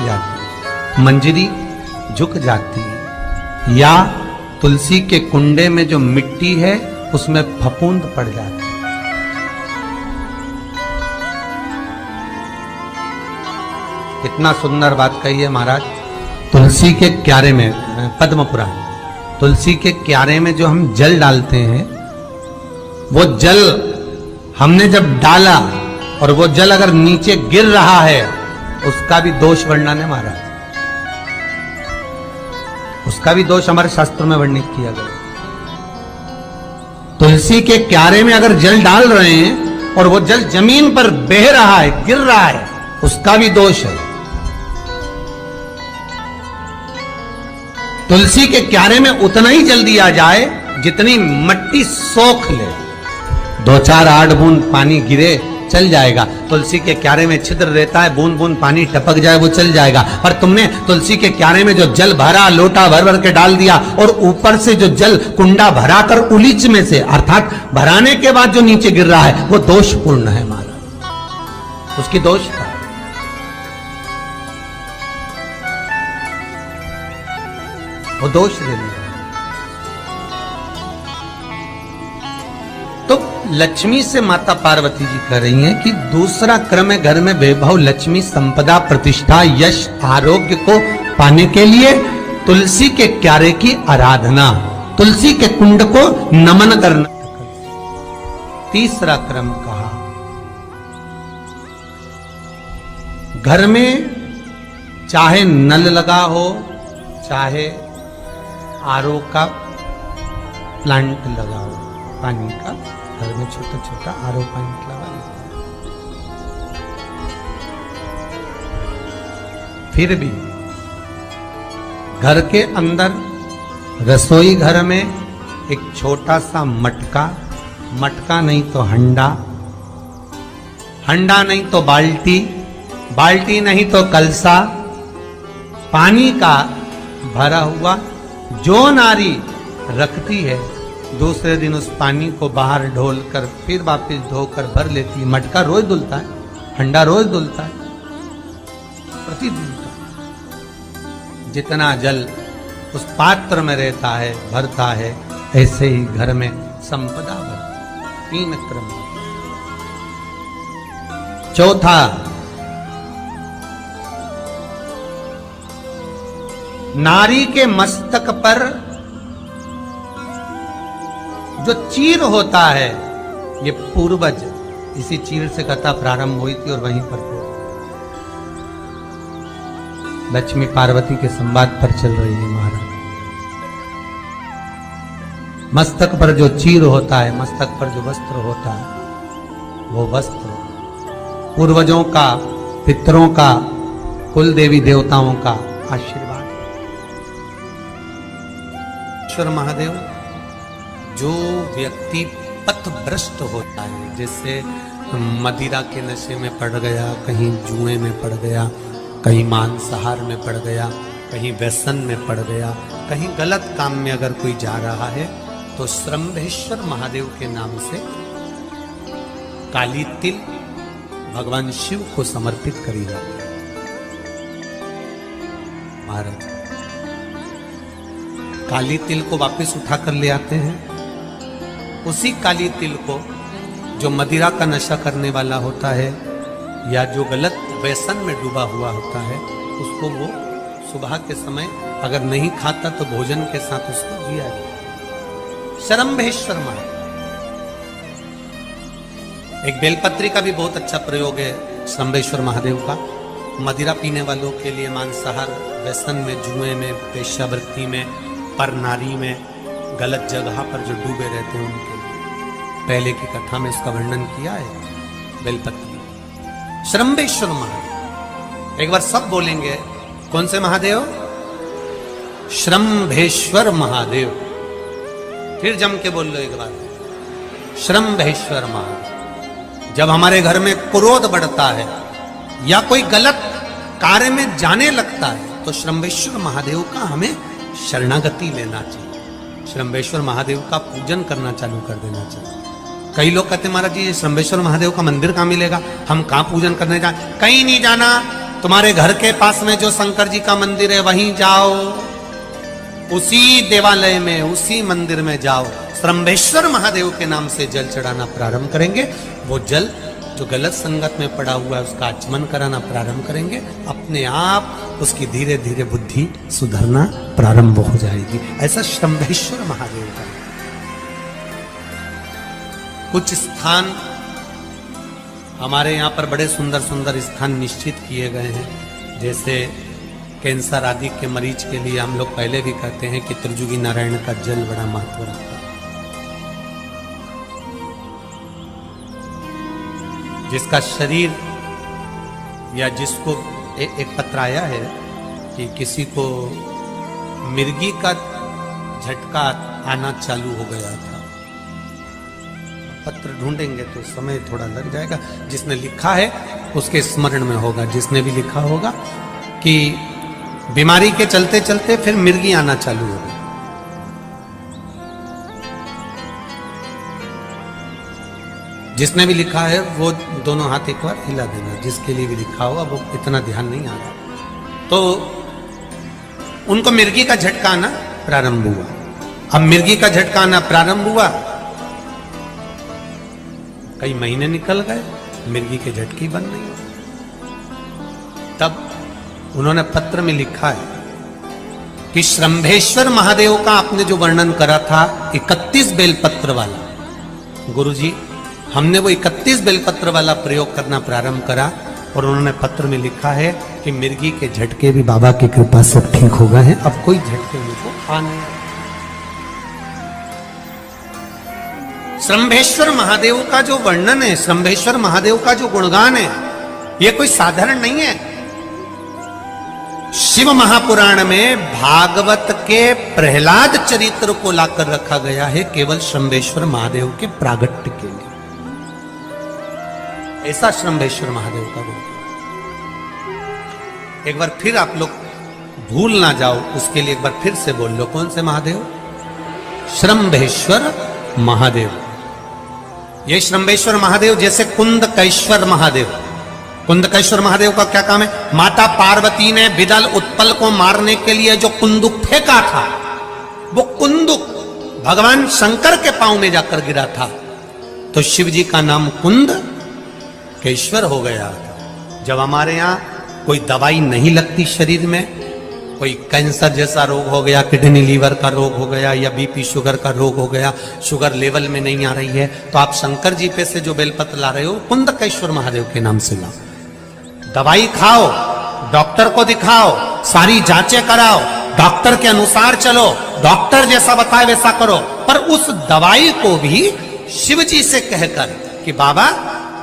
जाती, मंजरी झुक जाती, या तुलसी के कुंडे में जो मिट्टी है उसमें फफूंद पड़ जाती। कितना सुंदर बात कही है महाराज। तुलसी के क्यारे में, पद्म पुराण, तुलसी के क्यारे में जो हम जल डालते हैं, वो जल हमने जब डाला और वो जल अगर नीचे गिर रहा है, उसका भी दोष वर्णन है महाराज, उसका भी दोष हमारे शास्त्रों में वर्णित किया गया। तुलसी के क्यारे में अगर जल डाल रहे हैं और वो जल जमीन पर बह रहा है, गिर रहा है, उसका भी दोष है। तुलसी के क्यारे में उतना ही जल दिया जाए जितनी मट्टी सोख ले, 2-4 8 बूंद पानी गिरे चल जाएगा। तुलसी के क्यारे में छिद्र रहता है, बूंद बूंद पानी टपक जाए वो चल जाएगा। पर तुमने तुलसी के क्यारे में जो जल भरा, लोटा भर भर के डाल दिया, और ऊपर से जो जल कुंडा भरा कर उलीच में से, अर्थात भराने के बाद जो नीचे गिर रहा है, वो दोषपूर्ण है महाराज, उसकी दोष था। वो दोष ले लिया। तो लक्ष्मी से माता पार्वती जी कह रही हैं कि दूसरा क्रम है घर में वैभव, लक्ष्मी, संपदा, प्रतिष्ठा, यश, आरोग्य को पाने के लिए तुलसी के क्यारे की आराधना, तुलसी के कुंड को नमन करना। तीसरा क्रम कहा, घर में चाहे नल लगा हो, चाहे आरओ का प्लांट लगा हो, पानी का, घर में छोटा छोटा आरओ प्लांट लगा हो, फिर भी घर के अंदर रसोई घर में एक छोटा सा मटका, मटका नहीं तो हंडा, हंडा नहीं तो बाल्टी, बाल्टी नहीं तो कलसा, पानी का भरा हुआ, जो नारी रखती है दूसरे दिन उस पानी को बाहर ढोल कर फिर वापस धोकर भर लेती है। मटका रोज धुलता है, हंडा रोज धुलता है, प्रतिदिन धुलता। जितना जल उस पात्र में रहता है, भरता है, ऐसे ही घर में संपदा भरती। 3 क्रम। चौथा, नारी के मस्तक पर जो चीर होता है, ये पूर्वज, इसी चीर से कथा प्रारंभ हुई थी और वहीं पर लक्ष्मी पार्वती के संवाद पर चल रही है महाराज। मस्तक पर जो चीर होता है, मस्तक पर जो वस्त्र होता है, वो वस्त्र पूर्वजों का, पितरों का, कुल देवी देवताओं का आशीर्वाद। ईश्वर महादेव, जो व्यक्ति पथभ्रष्ट होता है, जैसे मदिरा के नशे में पड़ गया, कहीं जुए में पड़ गया, कहीं मांसाहार में पड़ गया, कहीं व्यसन में पड़ गया, कहीं गलत काम में अगर कोई जा रहा है, तो श्रम्भेश्वर महादेव के नाम से काली तिल भगवान शिव को समर्पित करी जाती है महाराज। काली तिल को वापस उठाकर ले आते हैं। उसी काली तिल को जो मदिरा का नशा करने वाला होता है या जो गलत व्यसन में डूबा हुआ होता है, उसको वो सुबह के समय अगर नहीं खाता तो भोजन के साथ उसको जिया जाए। श्रम्भेश्वर महादेव। एक बेलपत्री का भी बहुत अच्छा प्रयोग है श्रम्भेश्वर महादेव का, मदिरा पीने वालों के लिए, मांसाहार, व्यसन में, जुए में, वेश्यावृत्ति में, पर नारी में, गलत जगह पर जो डूबे रहते हैं उनके लिए। पहले की कथा में उसका वर्णन किया है बेलपत्री। श्रम्भेश्वर महादेव, एक बार सब बोलेंगे, कौन से महादेव? श्रम्भेश्वर महादेव। फिर जम के बोल लो एक बार, श्रम्भेश्वर महादेव। जब हमारे घर में क्रोध बढ़ता है या कोई गलत कार्य में जाने लगता है, तो श्रम्भेश्वर महादेव का हमें शरणागति लेना चाहिए, श्रम्भेश्वर महादेव का पूजन करना चालू कर देना चाहिए। कई लोग कहते हैं महाराज जी, श्रम्भेश्वर महादेव का मंदिर कहाँ मिलेगा, हम कहाँ पूजन करने जाए? कहीं नहीं जाना, तुम्हारे घर के पास में जो शंकर जी का मंदिर है वहीं जाओ, उसी देवालय में, उसी मंदिर में जाओ, श्रम्भेश्वर महादेव के नाम से जल चढ़ाना प्रारंभ करेंगे। वो जल जो गलत संगत में पड़ा हुआ है उसका आचमन कराना प्रारंभ करेंगे। अपने आप उसकी धीरे धीरे बुद्धि सुधरना प्रारंभ हो जाएगी। ऐसा श्रम्भेश्वर महादेव का कुछ स्थान हमारे यहाँ पर बड़े सुंदर सुंदर स्थान निश्चित किए गए हैं। जैसे कैंसर आदि के मरीज के लिए हम लोग पहले भी कहते हैं कि त्रिजुगी नारायण का जल बड़ा महत्व रखता है। जिसका शरीर या जिसको एक पत्र आया है कि किसी को मिर्गी का झटका आना चालू हो गया था। पत्र ढूंढेंगे तो समय थोड़ा लग जाएगा। जिसने लिखा है उसके स्मरण में होगा। जिसने भी लिखा होगा कि बीमारी के चलते चलते फिर मिर्गी आना चालू हो गई। जिसने भी लिखा है वो दोनों हाथ एक बार हिला देना। जिसके लिए भी लिखा होगा वो इतना ध्यान नहीं आ रहा। तो उनको मिर्गी का झटका आना प्रारंभ हुआ। अब मिर्गी का झटका आना प्रारंभ हुआ, कई महीने निकल गए, मिर्गी के झटके बंद नहीं हुए। तब उन्होंने पत्र में लिखा है कि श्रम्भेश्वर महादेव का आपने जो वर्णन करा था 31 बेलपत्र वाला, गुरुजी हमने वो 31 बेलपत्र वाला प्रयोग करना प्रारंभ करा और उन्होंने पत्र में लिखा है कि मिर्गी के झटके भी बाबा की कृपा से ठीक हो गए हैं। अब कोई झटके उनको आ नहीं। श्रम्भेश्वर महादेव का जो वर्णन है, श्रम्भेश्वर महादेव का जो गुणगान है, यह कोई साधारण नहीं है। शिव महापुराण में भागवत के प्रहलाद चरित्र को लाकर रखा गया है केवल श्रम्भेश्वर महादेव के प्रागट्य के लिए। ऐसा श्रम्भेश्वर महादेव का गुण। एक बार फिर आप लोग भूल ना जाओ, उसके लिए एक बार फिर से बोल लो। कौन से महादेव? श्रम्भेश्वर महादेव। ये श्रम्भेश्वर महादेव जैसे कुंदकेश्वर महादेव। कुंदकेश्वर महादेव का क्या काम है? माता पार्वती ने बिदल उत्पल को मारने के लिए जो कुंदुक फेंका था, वो कुंदुक भगवान शंकर के पांव में जाकर गिरा था, तो शिव जी का नाम कुंदकेश्वर हो गया था। जब हमारे यहाँ कोई दवाई नहीं लगती शरीर में, कोई कैंसर जैसा रोग हो गया, किडनी लीवर का रोग हो गया, या बीपी शुगर का रोग हो गया, शुगर लेवल में नहीं आ रही है, तो आप शंकर जी पे से जो बेलपत्र ला रहे हो कुंदकेश्वर महादेव के नाम से लाओ। दवाई खाओ, डॉक्टर को दिखाओ, सारी जांचें कराओ, डॉक्टर के अनुसार चलो, डॉक्टर जैसा बताए वैसा करो, पर उस दवाई को भी शिव जी से कहकर कि बाबा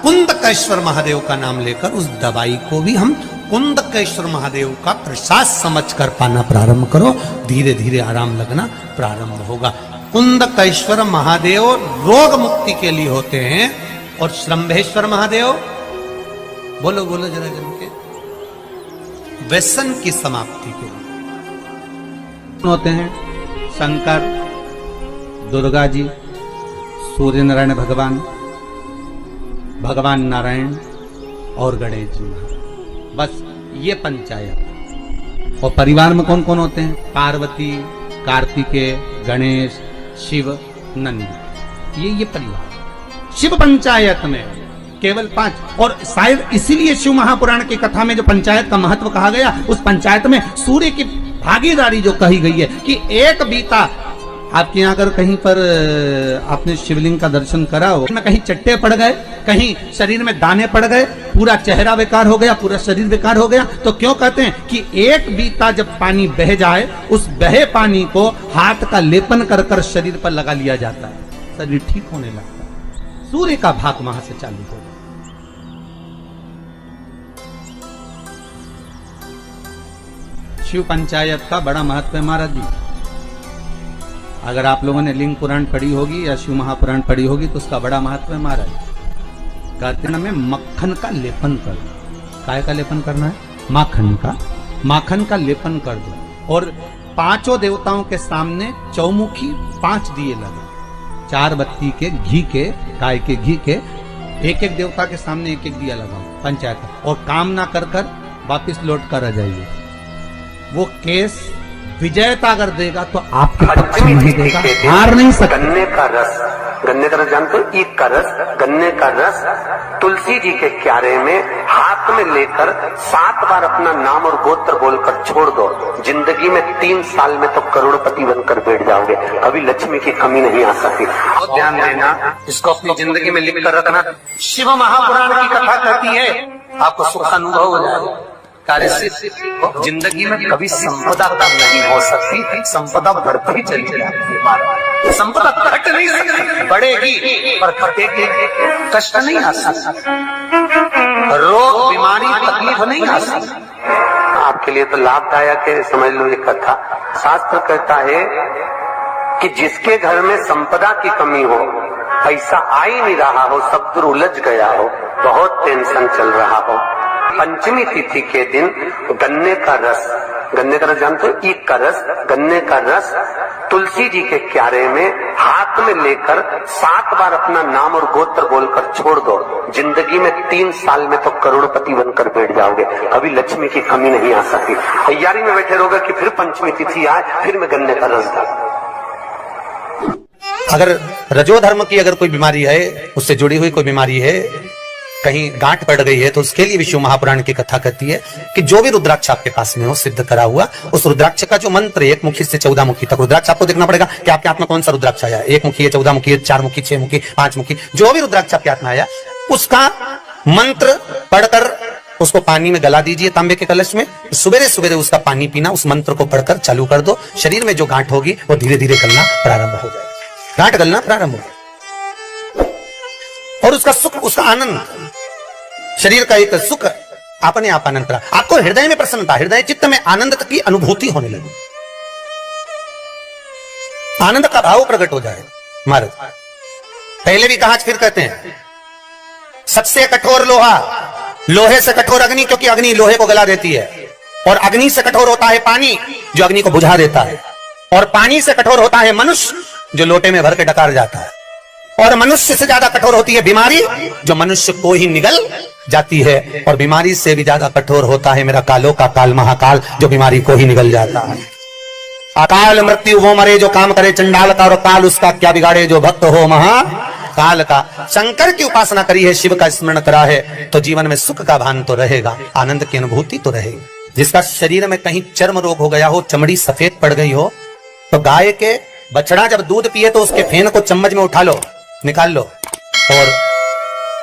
कुंदकेश्वर महादेव का नाम लेकर उस दवाई को भी हम कुंदकेश्वर महादेव का प्रसाद समझकर पाना प्रारंभ करो। धीरे धीरे आराम लगना प्रारंभ होगा। कुंदकेश्वर महादेव रोग मुक्ति के लिए होते हैं और श्रम्भेश्वर महादेव, बोलो बोलो जरा जन के, व्यसन की समाप्ति के लिए होते हैं। शंकर, दुर्गा जी, सूर्य नारायण भगवान, भगवान नारायण और गणेश जी। बस ये पंचायत। और परिवार में कौन कौन होते हैं? पार्वती, कार्तिकेय, गणेश, शिव, नंदी। ये परिवार शिव पंचायत में केवल 5। और शायद इसीलिए शिव महापुराण की कथा में जो पंचायत का महत्व कहा गया, उस पंचायत में सूर्य की भागीदारी जो कही गई है कि एक बीता। आपके यहाँ अगर कहीं पर आपने शिवलिंग का दर्शन करा हो, कहीं चट्टे पड़ गए, कहीं शरीर में दाने पड़ गए, पूरा चेहरा बेकार हो गया, पूरा शरीर बेकार हो गया, तो क्यों कहते हैं कि एक बीता जब पानी बह जाए, उस बहे पानी को हाथ का लेपन कर कर शरीर पर लगा लिया जाता है, शरीर ठीक होने लगता है। सूर्य का भाग वहां से चालू हो। शिव पंचायत का बड़ा महत्व है महाराज जी। अगर आप लोगों ने लिंग पुराण पढ़ी होगी या शिव महापुराण पढ़ी होगी तो उसका बड़ा महत्व है महाराज। कहते हैं में मक्खन का लेपन कर दो। काय का लेपन करना है? माखन का लेपन कर दो। और 5 देवताओं के सामने चौमुखी 5 दिए लगे, 4 बत्ती के घी के, गाय के घी के, एक एक देवता के सामने एक एक दिया लगाओ पंचायत। और काम ना कर कर वापिस लौट कर आ जाइए। वो केस विजयता अगर देगा तो आपके पक्ष में ही देगा, हार नहीं सकता। गन्ने का रस जानते हो, ईख का रस, गन्ने का रस तुलसी जी के क्यारे में हाथ में लेकर 7 बार अपना नाम और गोत्र बोलकर छोड़ दो, जिंदगी में 3 साल में तो करोड़पति बनकर बैठ जाओगे, कभी लक्ष्मी की कमी नहीं आ सकती। और ध्यान देना, इसको अपनी जिंदगी में लिख कर रखना। शिव महापुराण की कथा कहती है, आपको सुख अनुभव हो जाएगा। जिंदगी में कभी संपदा कम नहीं हो सकती, संपदा बढ़ती चली जाती। संपदा घट नहीं सकती, बढ़ेगी पर घटेगी, कष्ट नहीं आ सकता, रोग बीमारी तकलीफ नहीं आ सकती। आपके लिए तो लाभदायक है, समझ लो ये कथा। शास्त्र कहता है कि जिसके घर में संपदा की कमी हो, पैसा आ ही नहीं रहा हो, सब दूर उलझ गया हो, बहुत टेंशन चल रहा हो, पंचमी तिथि के दिन गन्ने का रस जानते हो, ईख का रस, गन्ने का रस तुलसी जी के क्यारे में हाथ में लेकर 7 बार अपना नाम और गोत्र बोलकर छोड़ दो, जिंदगी में 3 साल में तो करोड़पति बनकर बैठ जाओगे, कभी लक्ष्मी की कमी नहीं आ सकती। तैयारी में बैठे रहोगे कि फिर पंचमी तिथि आए, फिर मैं गन्ने का रस डाल। अगर रजोधर्म की अगर कोई बीमारी है, उससे जुड़ी हुई कोई बीमारी है, कहीं गांठ पड़ गई है, तो उसके लिए विष्णु महापुराण की कथा कहती है कि जो भी रुद्राक्ष आपके पास में हो, सिद्ध करा हुआ, उस रुद्राक्ष का जो मंत्र 1 मुखी से 14 मुखी तक, रुद्राक्ष आपको देखना पड़ेगा कि आपके हाथ में कौन सा रुद्राक्ष आया, 1 मुखी है, 14 मुखी है, 4 मुखी, 6 मुखी, 5 मुखी, जो भी रुद्राक्ष आपके हाथ में आया, उसका मंत्र पढ़कर उसको पानी में गला दीजिए तांबे के कलश में। सुबह सुबह उसका पानी पीना, उस मंत्र को पढ़कर चालू कर दो, शरीर में जो गांठ होगी वो धीरे धीरे गलना प्रारंभ हो जाएगा, गांठ गलना प्रारंभ हो जाएगा। और उसका सुख, उसका आनंद, शरीर का एक सुख अपने आप आनंद, आपको हृदय में प्रसन्नता, हृदय चित्त में आनंद की अनुभूति होने लगी, आनंद का भाव प्रकट हो जाए। महाराज पहले भी कहा, फिर कहते हैं, सबसे कठोर लोहा, लोहे से कठोर अग्नि, क्योंकि अग्नि लोहे को गला देती है, और अग्नि से कठोर होता है पानी, जो अग्नि को बुझा देता है, और पानी से कठोर होता है मनुष्य, जो लोटे में भर के डकार जाता है, और मनुष्य से ज्यादा कठोर होती है बीमारी, जो मनुष्य को ही निगल जाती है, और बीमारी से भी ज्यादा कठोर होता है मेरा कालों का काल महाकाल, जो बीमारी को ही निगल जाता है। अकाल मृत्यु वो मरे जो काम करे चंडाल का, और काल उसका क्या बिगाड़े जो भक्त हो महाकाल का। शंकर की उपासना करी है, शिव का स्मरण करा है, तो जीवन में सुख का भान तो रहेगा, आनंद की अनुभूति तो रहेगी। जिसका शरीर में कहीं चर्म रोग हो गया हो, चमड़ी सफेद पड़ गई हो, तो गाय के बछड़ा जब दूध पिए तो उसके फेन को चम्मच में उठा लो, निकाल लो, और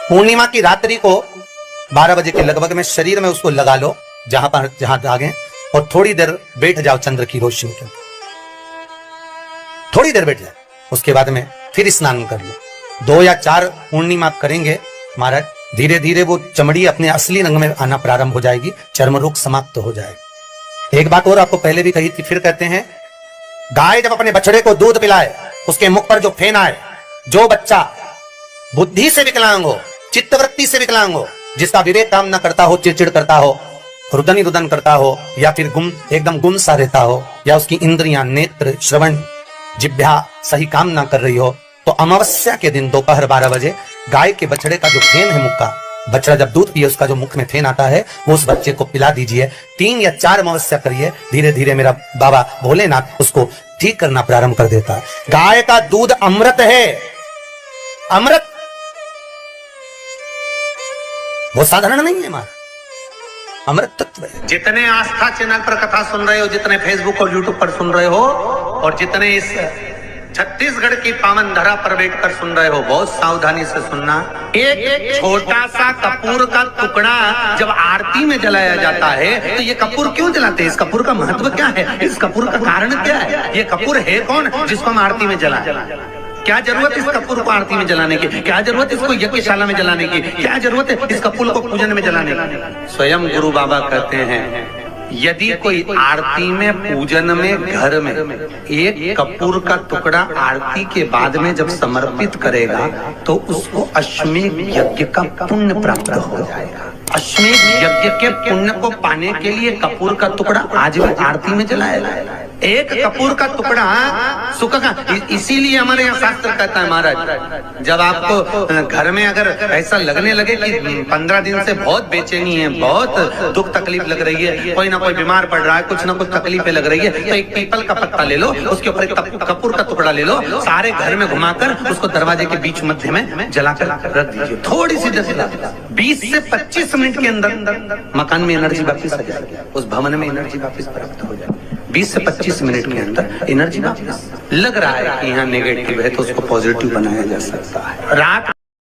पूर्णिमा की रात्रि को 12 बजे के लगभग में शरीर में उसको लगा लो, जहां दागे, और थोड़ी देर बैठ जाओ चंद्र की रोशनी के, थोड़ी देर बैठ जाओ, उसके बाद में फिर स्नान कर लो। 2 या 4 पूर्णिमा करेंगे महाराज, धीरे धीरे वो चमड़ी अपने असली रंग में आना प्रारंभ हो जाएगी, चर्म रोग समाप्त हो जाएगा। एक बात और आपको पहले भी कही थी, फिर कहते हैं, गाय जब अपने बछड़े को दूध पिलाए, उसके मुख पर जो फेन आए, जो बच्चा बुद्धि से विकलांग हो, चित्तवृत्ति से विकलांग हो, जिसका विवेक काम न करता हो, चिड़चिड़ करता हो, रुदन रुदन करता हो, या फिर एकदम गुम सा रहता हो, या उसकी इंद्रियां, नेत्र, श्रवण, जिह्वा सही काम ना कर रही हो, तो अमावस्या के दिन दोपहर 12 बजे गाय के बछड़े का जो फेन है, मुख का बछड़ा जब दूध पिए, उसका जो मुख में फेन आता है, वो उस बच्चे को पिला दीजिए। 3 या 4 अमावस्या करिए, धीरे धीरे मेरा बाबा भोलेनाथ उसको ठीक करना प्रारंभ कर देता है। गाय का दूध अमृत है, अमृत, वो साधारण नहीं है, हमारा अमृत तत्व है। जितने आस्था चैनल पर कथा सुन रहे हो, जितने फेसबुक और यूट्यूब पर सुन रहे हो, और जितने इस छत्तीसगढ़ की पावन धरा पर बैठकर सुन रहे हो, बहुत सावधानी से सुनना। एक छोटा सा कपूर का टुकड़ा जब आरती में जलाया जाता है, तो ये कपूर क्यों जलाते हैं? इस कपूर का महत्व क्या है? इस कपूर का कारण क्या है? ये कपूर है कौन जिसको हम आरती में जलाएं? क्या जरूरत इस कपूर को आरती में जलाने की? क्या जरूरत इसको यज्ञशाला में जलाने की? क्या जरूरत है इस कपूर को पूजन में जलाने की? स्वयं गुरु बाबा कहते हैं, यदि कोई आरती में, पूजन में, घर में एक कपूर का टुकड़ा आरती के बाद में जब समर्पित करेगा, तो उसको अश्वमेध यज्ञ का पुण्य प्राप्त हो जाएगा। अश्वमेध यज्ञ के पुण्य को पाने के लिए कपूर का टुकड़ा आज भी आरती में जलाया जाए। एक कपूर का टुकड़ा सुख का, इसीलिए हमारे यहाँ शास्त्र कहता है महाराज, जब आपको घर में अगर ऐसा लगने लगे कि 15 दिन से बहुत बेचैनी है, बहुत दुख तकलीफ लग रही है, कोई ना कोई बीमार पड़ रहा है, कुछ ना कुछ तकलीफें लग रही है, तो एक पीपल का पत्ता ले लो, उसके ऊपर एक कपूर का टुकड़ा ले लो, सारे घर में घुमाकर उसको दरवाजे के बीच मध्य में जलाकर रख दीजिए। थोड़ी सी देर 20 से 25 मिनट के अंदर मकान में एनर्जी वापस आ जाएगी, उस भवन में एनर्जी वापस प्राप्त हो जाएगी। 20 से 25 मिनट के अंदर एनर्जी वापस। लग रहा है कि यहाँ नेगेटिव है तो उसको पॉजिटिव बनाया जा सकता है। रात